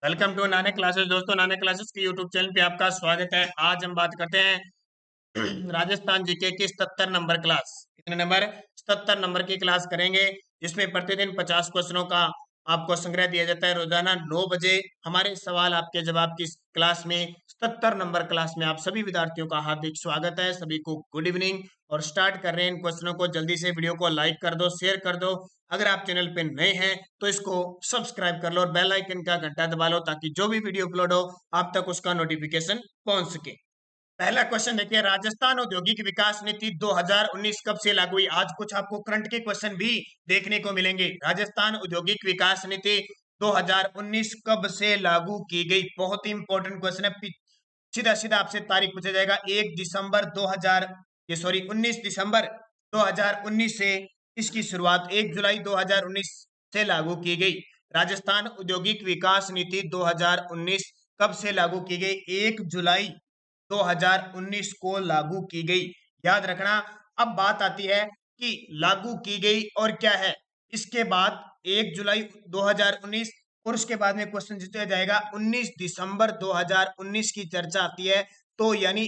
Welcome to Nanak classes. दोस्तों, Nanak classes के YouTube channel पे आपका स्वागत है। आज हम बात करते हैं राजस्थान जीके की 77 नंबर क्लास। कितने नंबर? 77 नंबर की क्लास करेंगे, जिसमें प्रतिदिन 50 क्वेश्चनों का आपको संग्रह दिया जाता है। रोजाना 9 बजे हमारे सवाल आपके जवाब की क्लास में 77 नंबर क्लास में आप सभी विद्यार्थियों का हार्दिक स्वागत है। सभी को गुड इवनिंग। और स्टार्ट कर रहे हैं इन क्वेश्चनों को। जल्दी से वीडियो को लाइक कर दो, शेयर कर दो। अगर आप चैनल पे नए हैं तो इसको सब्सक्राइब कर लो और बेल आइकन का घंटा दबा लो, ताकि जो भी वीडियो अपलोड हो आप तक उसका नोटिफिकेशन पहुंच सके। पहला क्वेश्चन देखिए, राजस्थान औद्योगिक विकास नीति 2019 कब से लागू हुई? आज कुछ आपको करंट के क्वेश्चन भी देखने को मिलेंगे। राजस्थान औद्योगिक विकास नीति 2019 कब से लागू की गई? बहुत ही इंपॉर्टेंट क्वेश्चन है। सीधा सीधा आपसे तारीख पूछा जाएगा। 1 दिसंबर 2000 ये सॉरी 19 दिसंबर 2019 से इसकी शुरुआत 1 जुलाई 2019 से लागू की गई। राजस्थान औद्योगिक विकास नीति 2019 कब से लागू की गई? 1 जुलाई 2019 को लागू की गई। याद रखना। अब बात आती है कि लागू की गई और क्या है। इसके बाद 1 जुलाई 2019 और उसके बाद में क्वेश्चन जीता जाएगा 19 दिसंबर 2019 की चर्चा आती है। तो यानी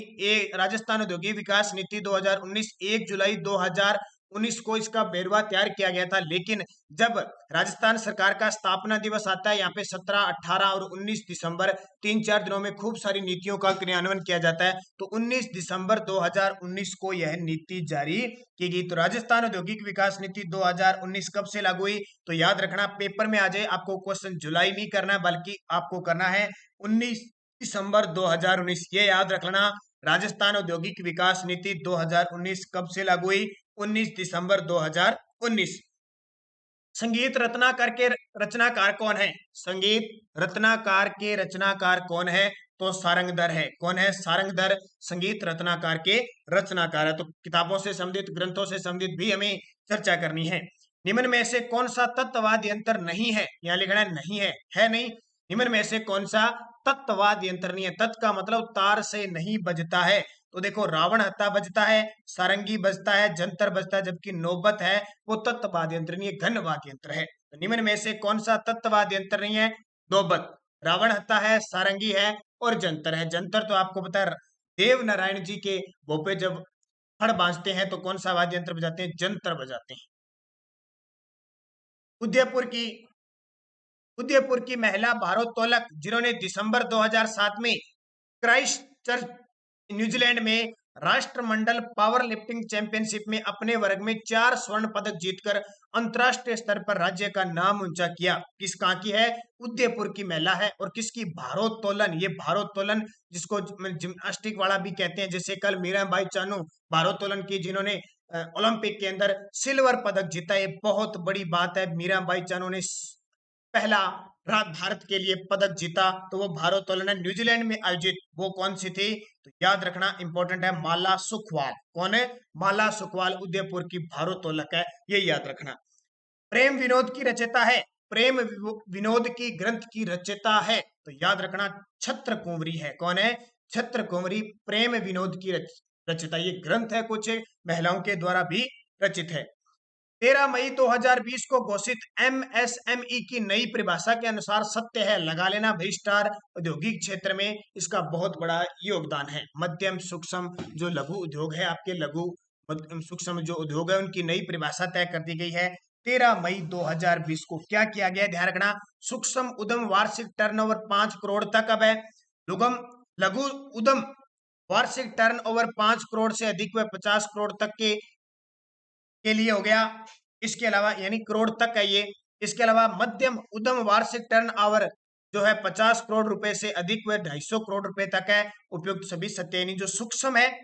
राजस्थान औद्योगिक विकास नीति 2019 1 जुलाई 2019 को इसका बेरवा तैयार किया गया था। लेकिन जब राजस्थान सरकार का स्थापना दिवस आता है, यहाँ पे 17, 18 और 19 दिसंबर 3-4 दिनों में खूब सारी नीतियों का क्रियान्वयन किया जाता है। तो 19 दिसंबर 2019 को यह नीति जारी की गई। तो राजस्थान औद्योगिक विकास नीति 2019 कब से लागू हुई? तो याद रखना, पेपर में आ जाए आपको क्वेश्चन जुलाई नहीं करना है, बल्कि आपको करना है 19 दिसंबर 2019। ये याद रखना। राजस्थान औद्योगिक विकास नीति 2019 कब से लागू हुई? 19 दिसंबर 2019। संगीत रत्नाकर के रचनाकार कौन है? संगीत रत्नाकार के रचनाकार कौन है? तो सारंगधर है। कौन है? सारंगधर संगीत रत्नाकार के रचनाकार है। तो किताबों से संबंधित, ग्रंथों से संबंधित भी हमें चर्चा करनी है। निम्न में से कौन सा तत्ववाद यंत्र नहीं है? यहाँ लिखना है नहीं है नहीं। निम्न में से कौन सा तत्ववाद यंत्र नहीं है? तत् का मतलब तार से नहीं बजता है। तो देखो, रावण हत्था बजता है, सारंगी बजता है, जंतर बजता है, जबकि नौबत है वो तत्व वाद्य यंत्र नहीं है, घन वाद्य यंत्र है। तो निम्न में से कौन सा तत्व वाद्य यंत्र नहीं है? नौबत, रावण हत्था है, सारंगी है और जंतर है। जंतर तो आपको पता है, देव नारायण जी के भोपे जब फड़ बांधते हैं तो कौन सा वाद्य यंत्र बजाते हैं? जंतर बजाते हैं। उदयपुर की उदयपुर की महिला भारोत्तोलक जिन्होंने दिसंबर 2007 में क्राइस्ट चर्च न्यूजीलैंड में राष्ट्रमंडल पावर लिफ्टिंग चैंपियनशिप में अपने वर्ग में 4 स्वर्ण पदक जीतकर अंतरराष्ट्रीय स्तर पर राज्य का नाम ऊंचा किया। किस कहाँ की है? उदयपुर की महिला है। और किसकी? भारोत्तोलन। ये भारोत्तोलन जिसको जिम्नास्टिक वाला भी कहते हैं, जैसे कल मीराबाई चानू भारोत्तोलन की, जिन्होंने ओलंपिक के अंदर सिल्वर पदक जीता। ये बहुत बड़ी बात है। मीराबाई चानू ने पहला भारत के लिए पदक जीता, तो वो भारोत्तोलन न्यूजीलैंड में आयोजित। वो कौन सी थी? तो याद रखना, इंपॉर्टेंट है, माला सुखवाल। कौन है? माला सुखवाल उदयपुर की भारोत्तोलक है, ये याद रखना। प्रेम विनोद की रचयिता है। प्रेम विनोद की ग्रंथ की रचयिता है, तो याद रखना छत्र कुंवरी है। कौन है? छत्र कुंवरी प्रेम विनोद की रचयिता। ये ग्रंथ है, कुछ महिलाओं के द्वारा भी रचित है। 13 मई 2020 को घोषित एमएसएमई की नई परिभाषा के अनुसार सत्य है लगा लेना भ्रष्टाचार औद्योगिक क्षेत्र में इसका बहुत बड़ा योगदान है। मध्यम सूक्ष्म जो लघु उद्योग है, आपके लघु सूक्ष्म जो उद्योग है, उनकी नई परिभाषा तय कर दी गई है 13 मई 2020 को। क्या किया गया? ध्यान रखना, सूक्ष्म उद्यम वार्षिक टर्नओवर 5 करोड़ तक अब है। लघु उद्यम वार्षिक टर्नओवर 5 करोड़ से अधिक व 50 करोड़ तक के लिए हो गया। इसके अलावा यानी करोड़ तक है ये। इसके अलावा मध्यम उद्यम वार्षिक टर्न ओवर जो है 50 करोड़ रुपए से अधिक व 250 करोड़ रुपए तक है। उपयुक्त सभी सत्य, यानी जो सूक्ष्म है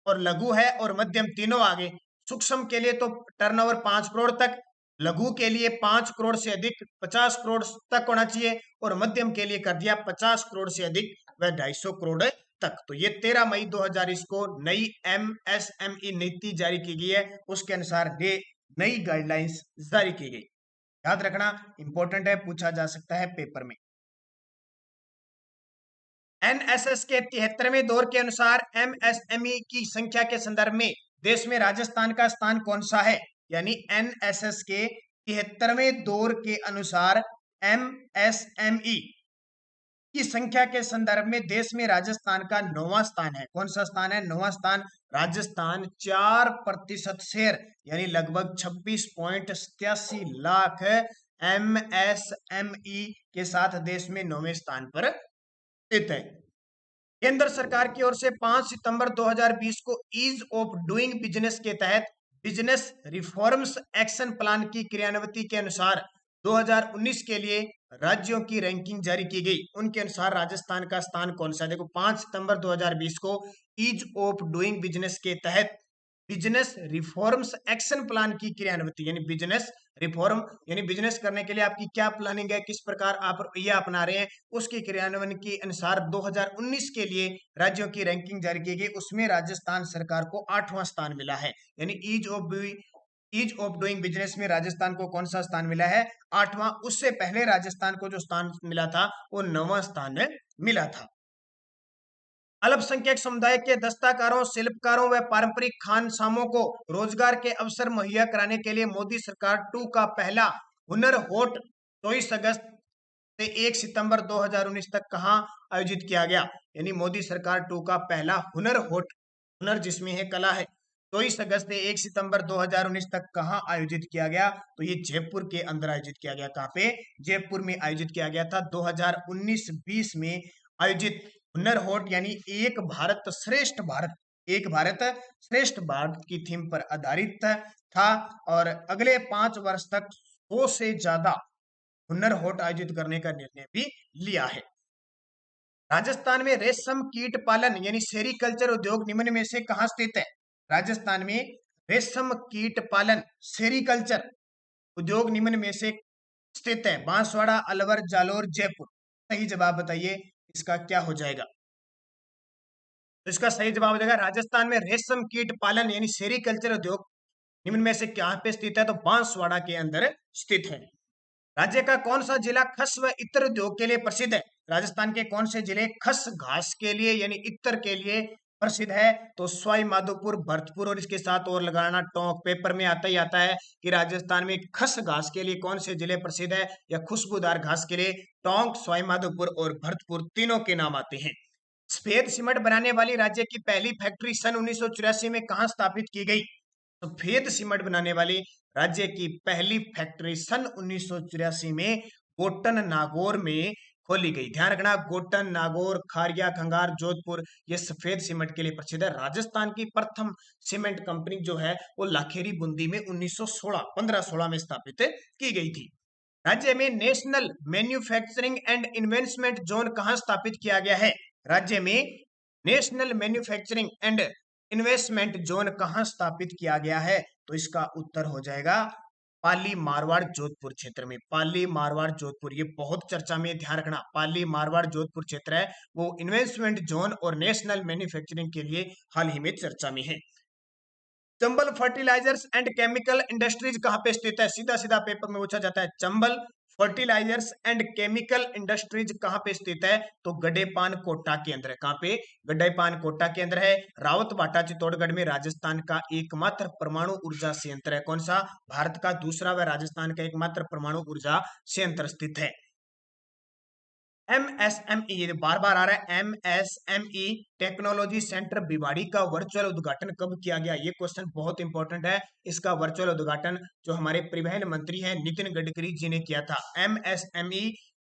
और लघु है और मध्यम तीनों आगे। सूक्ष्म के लिए तो टर्नओवर 5 करोड़ तक, लघु के लिए 5 करोड़ से अधिक 50 करोड़ तक होना चाहिए, और मध्यम के लिए कर दिया 50 करोड़ से अधिक व 250 करोड़ तक। तो ये 13 मई 2020 को नई एमएसएमई नीति जारी की गई है। उसके अनुसार ये नई गाइडलाइंस जारी की गई। याद रखना, इंपॉर्टेंट है, पूछा जा सकता है पेपर में। एनएसएस के 73वें दौर के अनुसार एमएसएमई की संख्या के संदर्भ में देश में राजस्थान का स्थान कौन सा है? यानी एनएसएस के 73वें दौर के अनुसार एमएसएमई की संख्या के संदर्भ में देश में राजस्थान का 9वां स्थान है। कौन सा स्थान है? 9वां स्थान। राजस्थान 4% शेयर यानी लगभग 26.87 लाख MSME के साथ देश में 9वें स्थान पर स्थित है। केंद्र सरकार की ओर से 5 सितंबर 2020 को ईज ऑफ डूइंग बिजनेस के तहत बिजनेस रिफॉर्म्स एक्शन प्लान की क्रियान्विति के अनुसार 2019 के लिए राज्यों की रैंकिंग जारी की गई। उनके अनुसार राजस्थान का स्थान कौन सा? देखो 5 सितंबर 2020 को ईज ऑफ डूइंग बिजनेस के तहत बिजनेस रिफॉर्म्स एक्शन प्लान की क्रियान्विति यानी बिजनेस रिफॉर्म यानी बिजनेस करने के लिए आपकी क्या प्लानिंग है, किस प्रकार आप ये अपना रहे हैं, उसकी क्रियान्वयन के अनुसार 2019 के लिए राज्यों की रैंकिंग जारी की गई। उसमें राजस्थान सरकार को 8वां स्थान मिला है। यानी ईज ऑफ डूइंग बिजनेस में राजस्थान को कौन सा स्थान मिला है? 8वां। उससे पहले राजस्थान को जो स्थान मिला था वो 9वां स्थान मिला था। अल्पसंख्यक समुदाय के दस्तकारों, शिल्पकारों व पारंपरिक खानसामों को रोजगार के अवसर मुहैया कराने के लिए मोदी सरकार 2 का पहला हुनर हाट 24 अगस्त से 1 सितंबर 2019 तक कहां आयोजित किया गया? यानी मोदी सरकार 2 का पहला हुनर हाट, हुनर जिसमें है कला है, 24 अगस्त से 1 सितंबर 2019 तक कहां आयोजित किया गया? तो ये जयपुर के अंदर आयोजित किया गया। कहां पे? जयपुर में आयोजित किया गया था। 2019-20 में आयोजित हुनर हाट यानी एक भारत श्रेष्ठ भारत, एक भारत श्रेष्ठ भारत की थीम पर आधारित था और अगले 5 वर्ष तक 100 से ज्यादा हुनर हाट आयोजित करने का निर्णय भी लिया है। राजस्थान में रेशम कीट पालन यानी सेरीकल्चर उद्योग निम्न में से कहां स्थित है? राजस्थान में रेशम कीट पालन सेरीकल्चर उद्योग निम्न में से स्थित है। बांसवाड़ा, अलवर, जालोर, जयपुर। सही जवाब बताइए इसका क्या हो जाएगा? तो इसका सही जवाब हो जाएगा राजस्थान में रेशम कीट पालन यानी सेरीकल्चर उद्योग निम्न में से क्या पे स्थित है? तो बांसवाड़ा के अंदर स्थित है। राज्य का कौन सा जिला खस व इत्र उद्योग के लिए प्रसिद्ध है? राजस्थान के कौन से जिले खस घास के लिए यानी इत्र के लिए प्रसिद्ध है? तो सवाई माधोपुर, भरतपुर और इसके साथ और लगाना टोंक। पेपर में आता ही आता है कि राजस्थान में खस घास के लिए कौन से जिले प्रसिद्ध है या खुशबूदार घास के लिए? टोंक, सवाई माधोपुर और भरतपुर तीनों के नाम आते हैं। सफेद सीमेंट बनाने वाली राज्य की पहली फैक्ट्री सन 1984 में कहां स्थापित की गई? सफेद सीमेंट बनाने वाली राज्य की पहली फैक्ट्री सन 1984 में गोटन नागौर में खोली गई। ध्यान रखना, गोटन नागौर, खारिया, खंगार, जोधपुर ये सफेद सीमेंट के लिए प्रसिद्ध है। राजस्थान की प्रथम सीमेंट कंपनी जो है वो लाखेरी बूंदी में 1516 में स्थापित की गई थी। राज्य में national manufacturing and investment zone कहां स्थापित किया गया है? राज्य में national manufacturing and investment zone कहां स्थापित किया गया है? तो इसका उत्तर हो जाएगा पाली, मारवाड़, जोधपुर क्षेत्र में। पाली, मारवाड़, जोधपुर ये बहुत चर्चा में, ध्यान रखना। पाली, मारवाड़, जोधपुर क्षेत्र है वो इन्वेस्टमेंट जोन और नेशनल मैन्युफैक्चरिंग के लिए हाल ही में चर्चा में है। Chambal fertilisers and chemical industries कहां पे स्थित है? सीधा सीधा पेपर में पूछा जाता है। Chambal fertilisers and chemical industries कहां पे स्थित है? तो गड्डेपान कोटा के अंदर है। कहां पे? गड्डेपान कोटा के अंदर है। रावत भाटा चित्तौड़गढ़ में राजस्थान का एकमात्र परमाणु ऊर्जा संयंत्र है। कौन सा? भारत का दूसरा व राजस्थान का एकमात्र परमाणु ऊर्जा संयंत्र स्थित है। MSME, ये बार बार आ रहा है, MSME टेक्नोलॉजी सेंटर भिवाड़ी का वर्चुअल उद्घाटन कब किया गया? ये क्वेश्चन बहुत इंपॉर्टेंट है। इसका वर्चुअल उद्घाटन जो हमारे परिवहन मंत्री हैं नितिन गडकरी जी ने किया था। MSME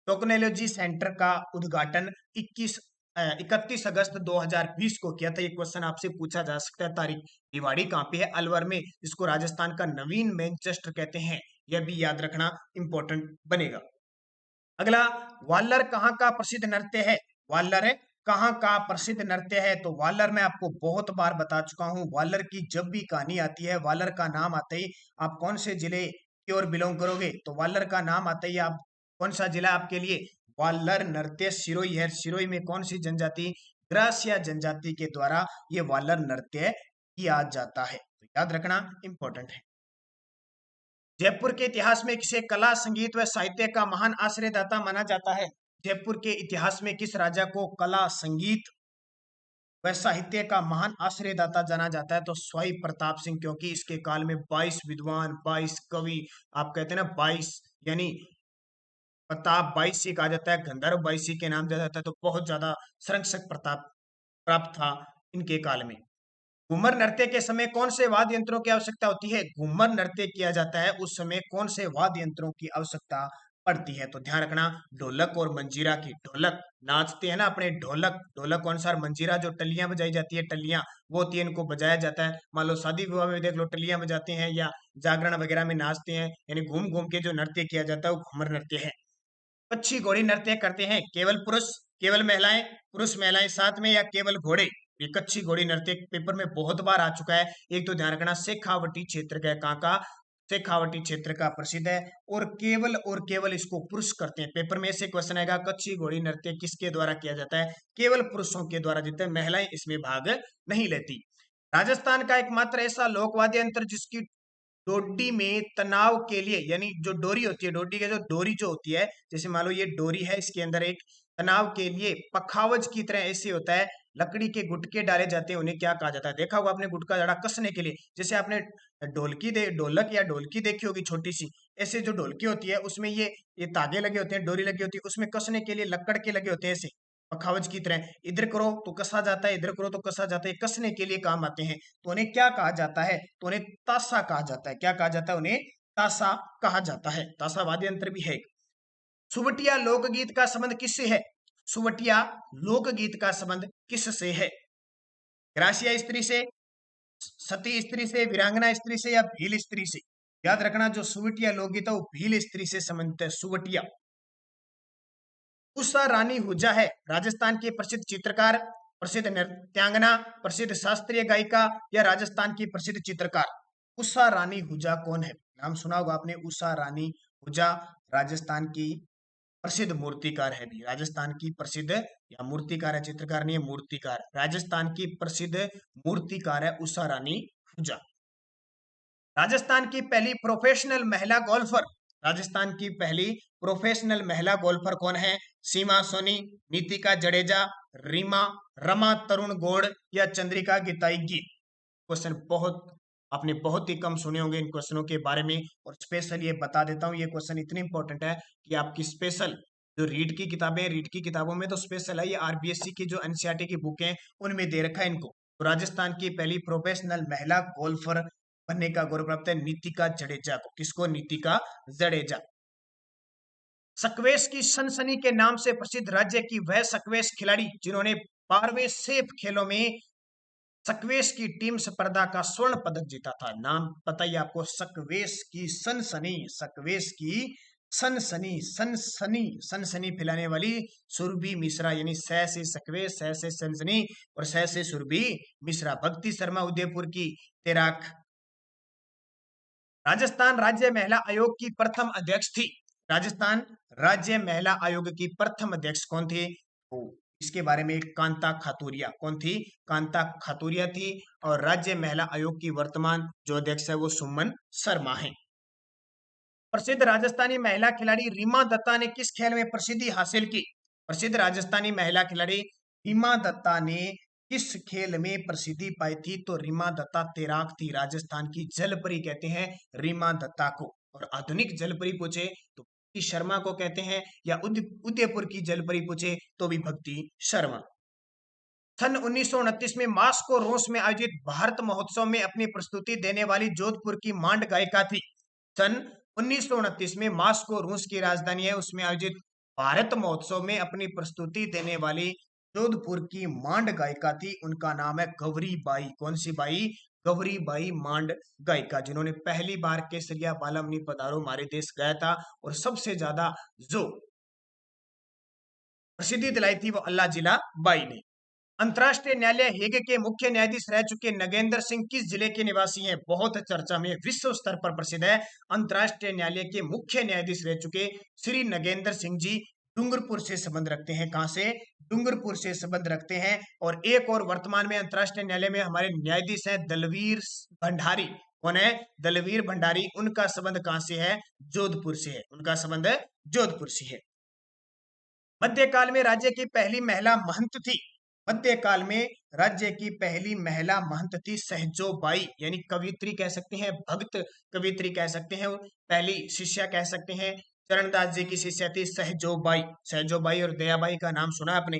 टेक्नोलॉजी सेंटर का उद्घाटन 31 अगस्त 2020 को किया था। ये क्वेश्चन आपसे पूछा जा सकता है। तारीख भिवाड़ी कहाँ पे है? अलवर में, जिसको राजस्थान का नवीन मैनचेस्टर कहते हैं। यह भी याद रखना इंपॉर्टेंट बनेगा। अगला, वालर कहाँ का प्रसिद्ध नृत्य है? वालर है कहाँ का प्रसिद्ध नृत्य है? तो वालर मैं आपको बहुत बार बता चुका हूं। वालर की जब भी कहानी आती है, वालर का नाम आते ही आप कौन से जिले की ओर बिलोंग करोगे? तो वालर का नाम आते ही आप कौन सा जिला आपके लिए? वालर नृत्य सिरोही है। सिरोही में कौन सी जनजाति? ग्रासिया जनजाति के द्वारा ये वालर नृत्य किया जाता है। तो याद रखना इंपॉर्टेंट है। जयपुर के इतिहास में किसे कला, संगीत व साहित्य का महान आश्रयदाता माना जाता है? जयपुर के इतिहास में किस राजा को कला, संगीत व साहित्य का महान आश्रयदाता जाना जाता है? तो सवाई प्रताप सिंह, क्योंकि इसके काल में 22 विद्वान, 22 कवि, आप कहते हैं ना 22 यानी प्रताप बाईसी कहा जाता है, गंधर्व बाईसी के नाम दिया जाता है। तो बहुत ज्यादा संरक्षक प्रताप प्राप्त था इनके काल में। घूमर नृत्य के समय कौन से वाद्य यंत्रों की आवश्यकता होती है? घूमर नृत्य किया जाता है उस समय कौन से वाद्य यंत्रों की आवश्यकता पड़ती है? तो ध्यान रखना, ढोलक और मंजीरा की। ढोलक नाचते हैं ना अपने, ढोलक, ढोलक के अनुसार मंजीरा जो टलियां बजाई जाती है, टलियां वो होती है, इनको बजाया जाता है। मान लो शादी विवाह में देख लो टलियां बजाते हैं, या जागरण वगैरह में नाचते हैं, यानी घूम घूम के जो नृत्य किया जाता है वो घूमर नृत्य है। कच्छी घोड़ी नृत्य करते हैं केवल पुरुष, केवल महिलाएं, पुरुष महिलाएं साथ में, या केवल घोड़े? ये कच्छी घोड़ी नृत्य पेपर में बहुत बार आ चुका है। एक तो ध्यान रखना, शेखावटी क्षेत्र का, कहाँ का? शेखावटी क्षेत्र का प्रसिद्ध है। और केवल इसको पुरुष करते हैं। पेपर में ऐसे क्वेश्चन आएगा, कच्छी घोड़ी नृत्य किसके द्वारा किया जाता है? केवल पुरुषों के द्वारा देते हैं, महिलाएं इसमें भाग नहीं लेती। राजस्थान का एकमात्र ऐसा लोकवाद्य यंत्र जिसकी डोडी में तनाव के लिए, यानी जो डोरी होती है, डोडी के जो डोरी जो होती है, जैसे मान लो ये डोरी है, इसके अंदर एक तनाव के लिए पखावज की तरह ऐसे होता है, लकड़ी के गुटके डाले जाते हैं, उन्हें क्या कहा जाता है? देखा होगा आपने गुटका जड़ा कसने के लिए, जैसे आपने ढोलक या ढोलकी देखी होगी छोटी सी, ऐसे जो ढोलकी होती है उसमें ये तागे लगे होते हैं, डोरी लगी होती है, उसमें कसने के लिए लक्कड़ के लगे होते हैं ऐसे पखावज की तरह। इधर करो तो कसा जाता है, इधर करो तो कसा जाता है, कसने के लिए काम आते हैं। तो उन्हें क्या कहा जाता है? तो उन्हें तासा कहा जाता है। क्या कहा जाता है? उन्हें तासा कहा जाता है। तासा वाद्य यंत्र भी है। सुवटिया लोकगीत का संबंध किससे है? सुवटिया लोकगीत का संबंध किससे है? ग्रासिया स्त्री से, सती स्त्री से, वीरांगना स्त्री से, या भील स्त्री से? याद रखना, जो सुवटिया लोकगीत है वो भील स्त्री से संबंधित है। सुवटिया। उषा रानी हुजा है राजस्थान की प्रसिद्ध चित्रकार, प्रसिद्ध नृत्यांगना, प्रसिद्ध शास्त्रीय गायिका, या राजस्थान की प्रसिद्ध चित्रकार? उषा रानी हुजा कौन है? नाम सुना होगा आपने, उषा रानी हुजा राजस्थान की प्रसिद्ध मूर्तिकार है भी। राजस्थान की प्रसिद्ध, या मूर्तिकार है, चित्रकार नहीं है, मूर्तिकार। राजस्थान की प्रसिद्ध मूर्तिकार है उषा रानी हुजा। राजस्थान की पहली प्रोफेशनल महिला गोल्फर, राजस्थान की पहली प्रोफेशनल महिला गोल्फर कौन है? सीमा सोनी, नीतिका जडेजा, रमा तरुण गौड़, या चंद्रिका गिताईगी? क्वेश्चन आपने बहुत ही कम सुने होंगे इन क्वेश्चनों के बारे में, और स्पेशल ये बता देता हूँ, ये क्वेश्चन इतने इंपॉर्टेंट है कि आपकी स्पेशल जो रीड की किताबें, रीड की किताबों में तो स्पेशल है, ये आरबीएससी की जो एनसीईआरटी की बुक है उनमें दे रखा है इनको। तो राजस्थान की पहली प्रोफेशनल महिला गोल्फर बनने का गौरव प्राप्त है नीतिका जडेजा को। किसको? नीतिका जडेजा। स्क्वैश की सनसनी के नाम से प्रसिद्ध राज्य की वह स्क्वैश खिलाड़ी जिन्होंने 12वें सेफ खेलों में स्क्वैश की टीम स्पर्धा का स्वर्ण पदक जीता था। नाम पता ही आपको, स्क्वैश की सनसनी, स्क्वैश की सनसनी, सनसनी, सनसनी फैलाने वाली सुरभि मिश्रा, यानी स से स्क्वैश, स से सनसनी और स से सुरभि मिश्रा। भक्ति शर्मा उदयपुर की तैराक। राजस्थान राज्य महिला आयोग की प्रथम अध्यक्ष थी। राजस्थान राज्य महिला आयोग की प्रथम अध्यक्ष कौन थे? तो इसके बारे में कांता खातूरिया। कौन थी? कांता खातूरिया थी। और राज्य महिला आयोग की वर्तमान जो अध्यक्ष है वो सुमन शर्मा है। प्रसिद्ध राजस्थानी महिला खिलाड़ी रीमा दत्ता ने किस खेल में प्रसिद्धि हासिल की? प्रसिद्ध राजस्थानी महिला खिलाड़ी रीमा दत्ता ने किस खेल में प्रसिद्धि पाई थी? तो रीमा दत्ता तैराक थी। राजस्थान की जलपरी कहते हैं रीमा दत्ता को। और आधुनिक जलपरी पूछे तो भक्ति शर्मा को कहते हैं, या उदयपुर की जलपरी पूछे तो भी भक्ति शर्मा। सन 1929 में मास्को रूस में आयोजित भारत महोत्सव में अपनी प्रस्तुति देने वाली जोधपुर की मांड गायिका थी। सन 1929 में मास्को रूस की राजधानी है, उसमें आयोजित भारत महोत्सव में अपनी प्रस्तुति देने वाली जोधपुर की मांड गायिका थी, उनका नाम है गौरी बाई। कौन सी बाई? गौरी बाई मांड गायिका, जिन्होंने पहली बार केसरिया बालमनी पधारो हमारे देश गाया था। और सबसे ज्यादा जो प्रसिद्धि दिलाई थी वो अल्लाह जिला बाई ने। अंतरराष्ट्रीय न्यायालय हेग के मुख्य न्यायाधीश रह चुके नगेंद्र सिंह किस जिले के निवासी हैं? बहुत चर्चा में, विश्व स्तर पर प्रसिद्ध है। अंतरराष्ट्रीय न्यायालय के मुख्य न्यायाधीश रह चुके श्री नगेंद्र सिंह जी डूंगरपुर से संबंध रखते हैं। कहां से? डूंगरपुर से संबंध रखते हैं। और एक और वर्तमान में अंतरराष्ट्रीय न्यायालय में हमारे न्यायाधीश हैं दलवीर भंडारी। कौन है? दलवीर भंडारी। उनका संबंध कहां से है? जोधपुर से है। उनका संबंध जोधपुर से है। मध्यकाल में राज्य की पहली महिला महंत थी। मध्यकाल में राज्य की पहली महिला महंत थी सहजो बाई, यानी कवित्री कह सकते हैं, भक्त कवित्री कह सकते हैं, पहली शिष्या कह सकते हैं। चरणदास जी की शिष्या थी सहजोबाई। सहजोबाई और दयाबाई का नाम सुना आपने।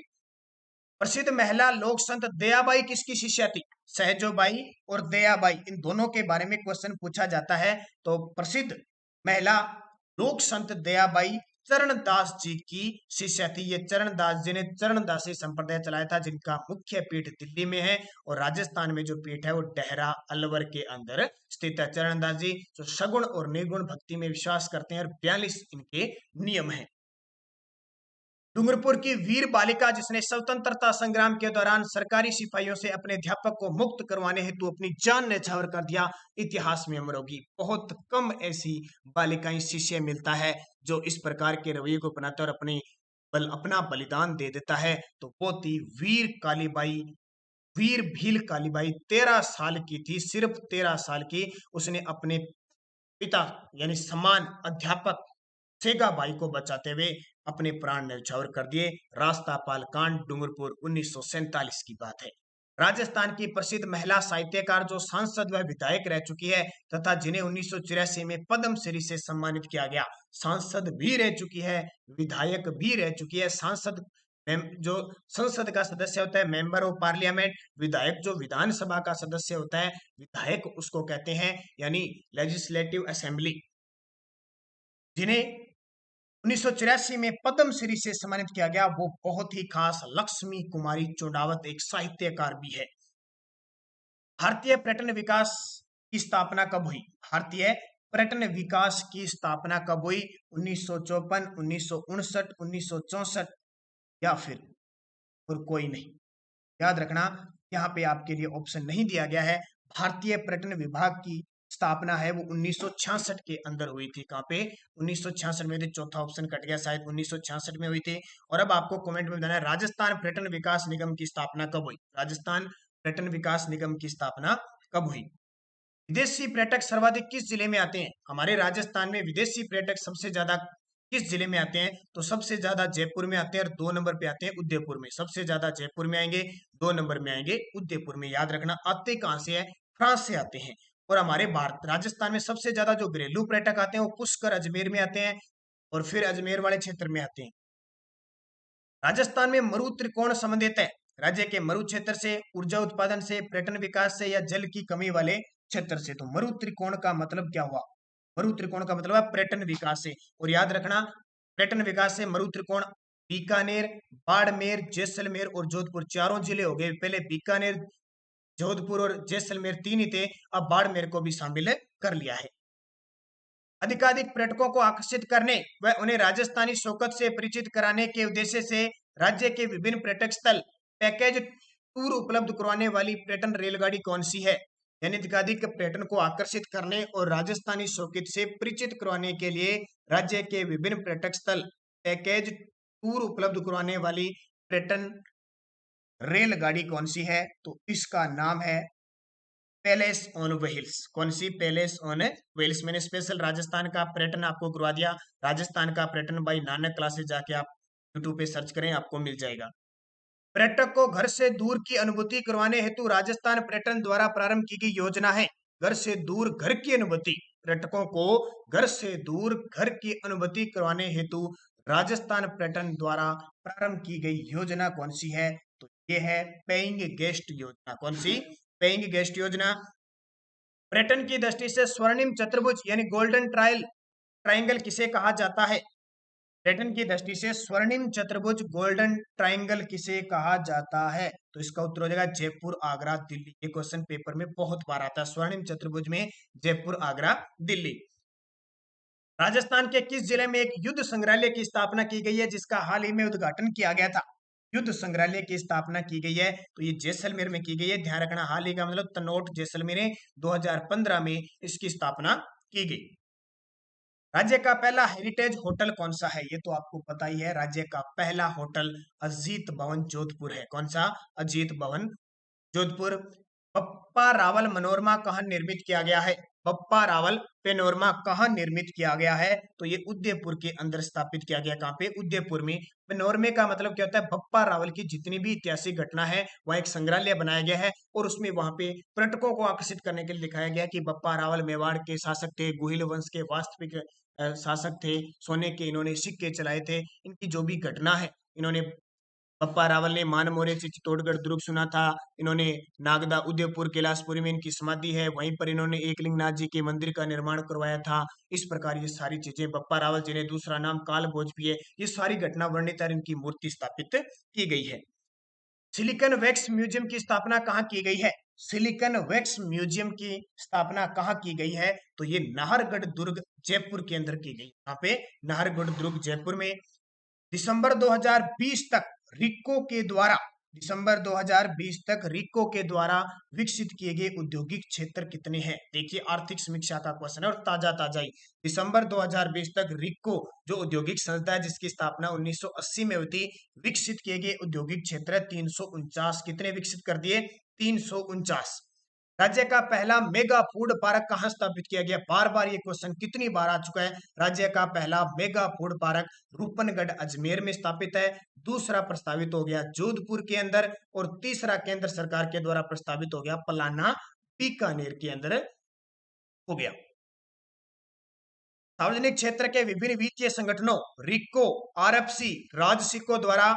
प्रसिद्ध महिला लोक संत दयाबाई किसकी शिष्या थी? सहजोबाई और दयाबाई, इन दोनों के बारे में क्वेश्चन पूछा जाता है। तो प्रसिद्ध महिला लोक संत दयाबाई चरणदास जी की शिष्या थी। ये चरणदास जी ने चरणदासी संप्रदाय चलाया था, जिनका मुख्य पीठ दिल्ली में है और राजस्थान में जो पीठ है वो डेहरा अलवर के अंदर स्थित है। चरणदास जी जो सगुण और निर्गुण भक्ति में विश्वास करते हैं और 42 इनके नियम हैं। डूंगरपुर की वीर बालिका जिसने स्वतंत्रता संग्राम के दौरान सरकारी सिपाहियों से अपने अध्यापक को मुक्त करवाने हेतु अपनी जान न्यौछावर कर दिया, इतिहास में अमर होगी। बहुत कम ऐसी बालिकाएं शिष्य मिलता है जो इस प्रकार के रवैये को अपनाता है और अपना बलिदान दे देता है। तो वो थी वीर कालीबाई, वीर भील कालीबाई। 13 साल की थी, सिर्फ 13 साल की। उसने अपने पिता यानी समान अध्यापक सेगाबाई को बचाते हुए अपने प्राण न्यौछावर कर दिए। रास्तापाल कांड, डूंगरपुर, 1947 की बात है। राजस्थान की प्रसिद्ध महिला साहित्यकार जो सांसद व विधायक रह चुकी है तथा जिन्हें 1984 में पद्मश्री से सम्मानित किया गया। सांसद भी रह चुकी है, विधायक भी रह चुकी है। सांसद जो संसद का सदस्य होता है, मेंबर ऑफ पार्लियामेंट। विधायक जो विधानसभा का सदस्य होता है, विधायक उसको कहते हैं, यानी लेजिस्लेटिव असेंबली। जिन्हें 1984 में पद्मश्री से सम्मानित किया गया, वो बहुत ही खास लक्ष्मी कुमारी चौंडावत एक साहित्यकार भी है। भारतीय पर्यटन विकास की स्थापना कब हुई? भारतीय पर्यटन विकास की स्थापना कब हुई? 1954, 1959, 1964 या फिर और कोई नहीं। याद रखना, यहाँ पे आपके लिए ऑप्शन नहीं दिया गया है। भारतीय पर्यटन विभाग की स्थापना है वो 1966 के अंदर हुई थी। कहाँ पे? 1966 में। चौथा ऑप्शन कट गया, शायद 1966 में हुई थी। और अब आपको कमेंट में बताना है राजस्थान पर्यटन विकास निगम की स्थापना कब हुई? राजस्थान पर्यटन विकास निगम की स्थापना कब हुई? विदेशी पर्यटक सर्वाधिक किस जिले में आते हैं? हमारे राजस्थान में विदेशी पर्यटक सबसे ज्यादा किस जिले में आते हैं? तो सबसे ज्यादा जयपुर में आते हैं और 2 नंबर पे आते हैं उदयपुर में। सबसे ज्यादा जयपुर में आएंगे, 2 नंबर में आएंगे उदयपुर में। याद रखना, आते कहां से है? फ्रांस से आते हैं। और हमारे भारत राजस्थान में सबसे ज्यादा जो घरेलू पर्यटक आते हैं वो पुष्कर अजमेर में आते हैं और फिर अजमेर वाले क्षेत्र में आते हैं। राजस्थान में मरु त्रिकोण संबंधित है राज्य के मरु क्षेत्र से, ऊर्जा उत्पादन से, पर्यटन विकास से या जल की कमी वाले क्षेत्र से। तो मरु त्रिकोण का मतलब क्या हुआ? मरु त्रिकोण का मतलब है पर्यटन विकास से। और याद रखना, पर्यटन विकास से मरु त्रिकोण बीकानेर, बाड़मेर, जैसलमेर और जोधपुर चारों जिले हो गए। पहले बीकानेर, जोधपुर और जैसलमेर 3 ही थे, अब बाड़मेर को भी शामिल कर लिया है। अधिकाधिक पर्यटकों को आकर्षित करने व उन्हें राजस्थानी शौकत से परिचित कराने के उद्देश्य से राज्य के विभिन्न पर्यटक स्थल पैकेज टूर उपलब्ध करवाने वाली पर्यटन रेलगाड़ी कौन सी है? यानी अधिकाधिक पर्यटन को आकर्षित करने और राजस्थानी शौकत से परिचित करवाने के लिए राज्य के विभिन्न पर्यटक स्थल पैकेज टूर उपलब्ध करवाने वाली पर्यटन रेलगाड़ी कौन सी है? तो इसका नाम है पैलेस ऑन व्हील्स। कौन सी? Palace on wheels. मैंने स्पेशल राजस्थान का पर्यटन आपको करवा दिया। राजस्थान का पर्यटन बाई नानक क्लासेस जाके आप यूट्यूब पे सर्च करें, आपको मिल जाएगा। पर्यटक को घर से दूर की अनुभूति करवाने हेतु राजस्थान पर्यटन द्वारा प्रारंभ की गई योजना है। घर से दूर घर की अनुभूति, पर्यटकों को घर से दूर घर की अनुभूति करवाने हेतु राजस्थान पर्यटन द्वारा प्रारंभ की गई योजना कौन सी है? तो ये है पेइंग गेस्ट योजना। कौन सी? पेइंग गेस्ट योजना। पर्यटन की दृष्टि से स्वर्णिम चतुर्भुज यानी गोल्डन ट्रायंगल किसे कहा जाता है? पर्यटन की दृष्टि से स्वर्णिम चतुर्भुज गोल्डन ट्रायंगल किसे कहा जाता है? तो इसका उत्तर हो जाएगा जयपुर, आगरा, दिल्ली। ये क्वेश्चन पेपर में बहुत बार आता है। स्वर्णिम चतुर्भुज में जयपुर, आगरा, दिल्ली। राजस्थान के किस जिले में एक युद्ध संग्रहालय की स्थापना की गई है जिसका हाल ही में उद्घाटन किया गया था? युद्ध संग्रहालय की स्थापना की गई है तो ये जैसलमेर में की गई है। ध्यान रखना, हाल ही का मतलब तनोट जैसलमेर में 2015 में इसकी स्थापना की गई। राज्य का पहला हेरिटेज होटल कौन सा है? ये तो आपको पता ही है। राज्य का पहला होटल अजीत भवन जोधपुर है। कौन सा? अजीत भवन जोधपुर। बप्पा रावल मनोरमा कहाँ निर्मित किया गया है? बप्पा रावल पेनोरमा कहाँ निर्मित किया गया है? तो ये उदयपुर के अंदर स्थापित किया गया। कहाँ पे? उदयपुर में। पेनोरमे का मतलब क्या होता है? बप्पा रावल की जितनी भी ऐतिहासिक घटना है वह एक संग्रहालय बनाया गया है और उसमें वहां पे पर्यटकों को आकर्षित करने के लिए दिखाया गया कि बप्पा रावल मेवाड़ के शासक थे, गुहिल वंश के वास्तविक शासक थे, सोने के इन्होंने सिक्के चलाए थे। इनकी जो भी घटना है, इन्होंने बप्पा रावल ने मानमोरे से चित्तौड़गढ़ दुर्ग सुना था। इन्होंने नागदा उदयपुर कैलाशपुरी में इनकी समाधि है, वहीं पर इन्होंने एकलिंगनाथ जी के मंदिर का निर्माण करवाया था। इस प्रकार ये सारी चीजें, बप्पा रावल जिन्हें दूसरा नाम काल भोज भी है, ये सारी घटना वर्णित है, इनकी मूर्ति स्थापित की गई है। सिलिकन वैक्स म्यूजियम की स्थापना कहाँ की गई है? सिलिकन वैक्स म्यूजियम की स्थापना कहाँ की गई है? तो ये नाहरगढ़ दुर्ग जयपुर के अंदर की गई। यहाँ पे नाहरगढ़ दुर्ग जयपुर में। दिसंबर 2020 तक रिक्को के द्वारा, दिसंबर 2020 तक रिक्को के द्वारा विकसित किए गए औद्योगिक क्षेत्र कितने हैं? देखिए आर्थिक समीक्षा का क्वेश्चन है और ताजा ताजा ही। दिसंबर 2020 तक रिक्को जो औद्योगिक संस्था है जिसकी स्थापना 1980 में हुई थी, विकसित किए गए औद्योगिक क्षेत्र है 349। कितने विकसित कर दिए? 349। राज्य का पहला मेगा फूड पार्क कहां स्थापित किया गया? बार बार ये क्वेश्चन कितनी बार आ चुका है। राज्य का पहला mega food park Roopangarh Ajmer में स्थापित है। दूसरा प्रस्तावित हो गया जोधपुर के अंदर, और तीसरा केंद्र सरकार के द्वारा प्रस्तावित हो गया पलाना बीकानेर के अंदर हो गया। सार्वजनिक क्षेत्र के विभिन्न वित्तीय संगठनों रिक्को, आरएफसी, राजसिको द्वारा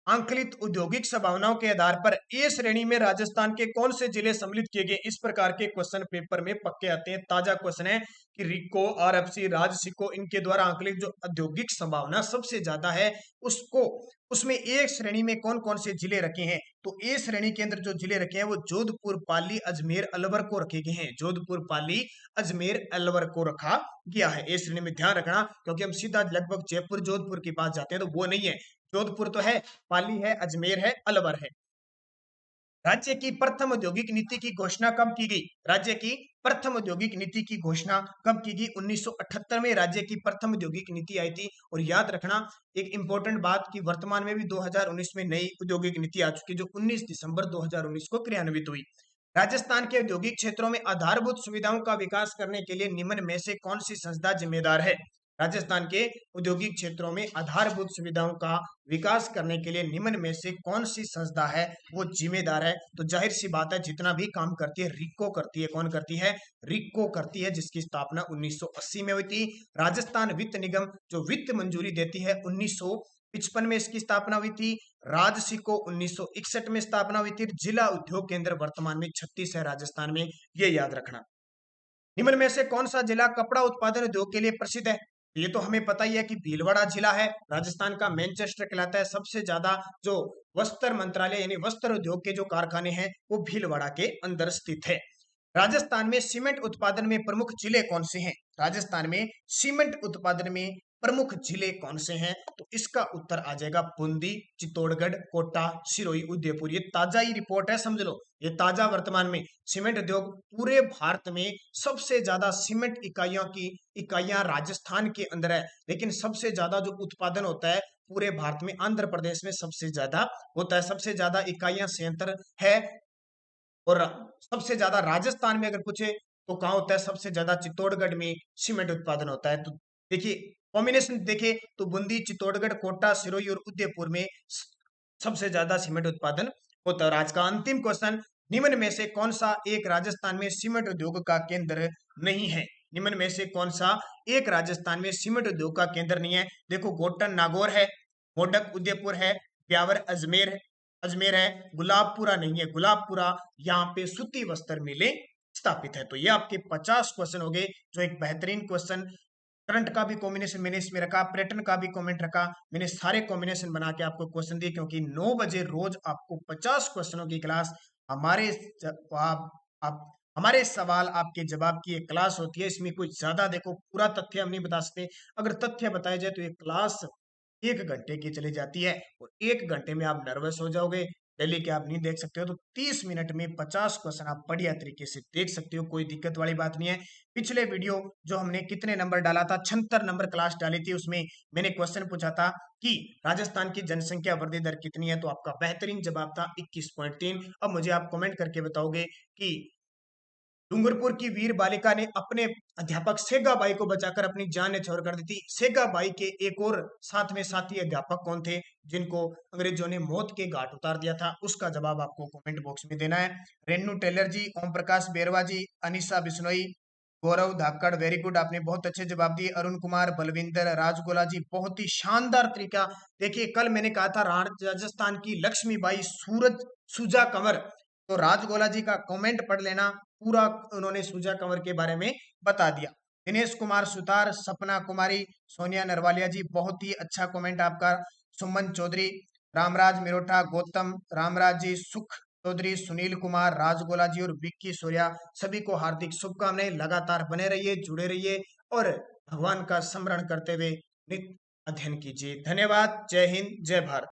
आंकलित औद्योगिक संभावनाओं के आधार पर ए श्रेणी में राजस्थान के कौन से जिले सम्मिलित किए गए? इस प्रकार के क्वेश्चन पेपर में पक्के आते हैं। ताजा क्वेश्चन है कि रिक्को, आरएफसी, राजसिको इनके द्वारा आंकलित जो औद्योगिक संभावना सबसे ज्यादा है, उसको उसमें ए श्रेणी में कौन कौन से जिले रखे हैं? तो ए श्रेणी के अंदर जो जिले रखे हैं वो जोधपुर, पाली, अजमेर, अलवर को रखे गए हैं। जोधपुर, पाली, अजमेर, अलवर को रखा गया है। ए श्रेणी में ध्यान रखना, क्योंकि हम सीधा लगभग जयपुर, जोधपुर के पास जाते हैं, तो वो नहीं है। जोधपुर तो है, पाली है, अजमेर है, अलवर है। राज्य की प्रथम औद्योगिक नीति की घोषणा कब की गई? राज्य की प्रथम औद्योगिक नीति की घोषणा कब की गई? 1978 में राज्य की प्रथम औद्योगिक नीति आई थी। और याद रखना एक इंपॉर्टेंट बात कि वर्तमान में भी 2019 में नई औद्योगिक नीति आ चुकी है, जो 19 दिसंबर 2019 को क्रियान्वित हुई। राजस्थान के औद्योगिक क्षेत्रों में आधारभूत सुविधाओं का विकास करने के लिए निम्न में से कौन सी संस्था जिम्मेदार है? राजस्थान के औद्योगिक क्षेत्रों में आधारभूत सुविधाओं का विकास करने के लिए निम्न में से कौन सी संस्था है वो जिम्मेदार है? तो जाहिर सी बात है, जितना भी काम करती है रिक्को करती है। कौन करती है? रिक्को करती है, जिसकी स्थापना 1980 में हुई थी। राजस्थान वित्त निगम जो वित्त मंजूरी देती है 1955 में इसकी स्थापना हुई थी। राजसिको 1961 में स्थापना हुई थी। जिला उद्योग केंद्र वर्तमान में 36 है राजस्थान में, ये याद रखना। निम्न में से कौन सा जिला कपड़ा उत्पादन उद्योग के लिए प्रसिद्ध है? ये तो हमें पता ही है कि भीलवाड़ा जिला है, राजस्थान का मैनचेस्टर कहलाता है। सबसे ज्यादा जो वस्त्र मंत्रालय यानी वस्त्र उद्योग के जो कारखाने हैं वो भीलवाड़ा के अंदर स्थित है। राजस्थान में सीमेंट उत्पादन में प्रमुख जिले कौन से हैं? राजस्थान में सीमेंट उत्पादन में प्रमुख जिले कौन से हैं? तो इसका उत्तर आ जाएगा बूंदी, चित्तौड़गढ़, कोटा, सिरोही, उदयपुर। ये ताजा ही रिपोर्ट है, समझ लो, ये ताजा। वर्तमान में सीमेंट उद्योग पूरे भारत में सबसे ज्यादा सीमेंट इकाइयां राजस्थान के अंदर है, लेकिन सबसे ज्यादा जो उत्पादन होता है पूरे भारत में आंध्र प्रदेश में सबसे ज्यादा होता है। सबसे ज्यादा इकाइयां संयंत्र है। और सबसे ज्यादा राजस्थान में अगर पूछे तो कहाँ होता है? सबसे ज्यादा चित्तौड़गढ़ में सीमेंट उत्पादन होता है। तो देखिए कॉम्बिनेशन देखे तो बूंदी, चित्तौड़गढ़, कोटा, सिरोही और उदयपुर में सबसे ज्यादा सीमेंट उत्पादन होता है। और आज का अंतिम क्वेश्चन, निम्न में से कौन सा एक राजस्थान में सीमेंट उद्योग का केंद्र नहीं है? निम्न में से कौन सा एक राजस्थान में सीमेंट उद्योग का केंद्र नहीं है? देखो गोटन नागौर है, मोडक उदयपुर है, ब्यावर अजमेर है, गुलाबपुरा नहीं है, गुलाबपुरा यहाँ पे सूती वस्त्र मिलें स्थापित है। तो ये आपके 50 क्वेश्चन हो गए, जो एक बेहतरीन क्वेश्चन। करंट का भी कॉम्बिनेशन मैंने इसमें रखा, पैटर्न का भी कमेंट रखा, मैंने सारे कॉम्बिनेशन बना के आपको क्वेश्चन दिए, क्योंकि 9 बजे रोज आपको 50 क्वेश्चनों की क्लास हमारे आप हमारे सवाल आपके जवाब की एक क्लास होती है। इसमें कुछ ज्यादा देखो पूरा तथ्य हम नहीं बता सकते, अगर तथ्य बताए जाए तो ये क्लास 1 घंटे की चली जाती है, और 1 घंटे में आप नर्वस हो जाओगे। डेली के आप नहीं देख सकते हो, तो 30 मिनट में 50 क्वेश्चन आप बढ़िया तरीके से देख सकते हो, कोई दिक्कत वाली बात नहीं है। पिछले वीडियो जो हमने कितने नंबर डाला था, 76 नंबर क्लास डाली थी, उसमें मैंने क्वेश्चन पूछा था कि राजस्थान की जनसंख्या वृद्धि दर कितनी है, तो आपका बेहतरीन जवाब था 21.3। अब मुझे आप कमेंट करके बताओगे कि डूंगरपुर की वीर बालिका ने अपने अध्यापक सेगा बाई को बचाकर अपनी जान न्यौछावर कर दी थी। सेगा बाई के एक और साथ में साथी अध्यापक कौन थे जिनको अंग्रेजों ने मौत के घाट उतार दिया था? उसका जवाब आपको कमेंट बॉक्स में देना है। रेनू टेलर जी, ओम प्रकाश बेरवा जी, अनिशा बिश्नोई, गौरव धाकड़ वेरी गुड, आपने बहुत अच्छे जवाब दिए। अरुण कुमार, बलविंदर, राजगोला जी बहुत ही शानदार तरीका। देखिए कल मैंने कहा था राजस्थान की लक्ष्मीबाई सूरज सुजा कंवर, तो राजगोला जी का कमेंट पढ़ लेना, पूरा उन्होंने सुजा कंवर के बारे में बता दिया। दिनेश कुमार सुतार, सपना कुमारी, सोनिया नरवालिया जी बहुत ही अच्छा कमेंट आपका। सुमन चौधरी, रामराज मिरोठा, गौतम रामराज जी, सुख चौधरी, सुनील कुमार, राजगोला जी और विक्की सूर्या, सभी को हार्दिक शुभकामनाएं। लगातार बने रहिए, जुड़े रहिए और भगवान का स्मरण करते हुए नित्य अध्ययन कीजिए। धन्यवाद। जय हिंद, जय भारत।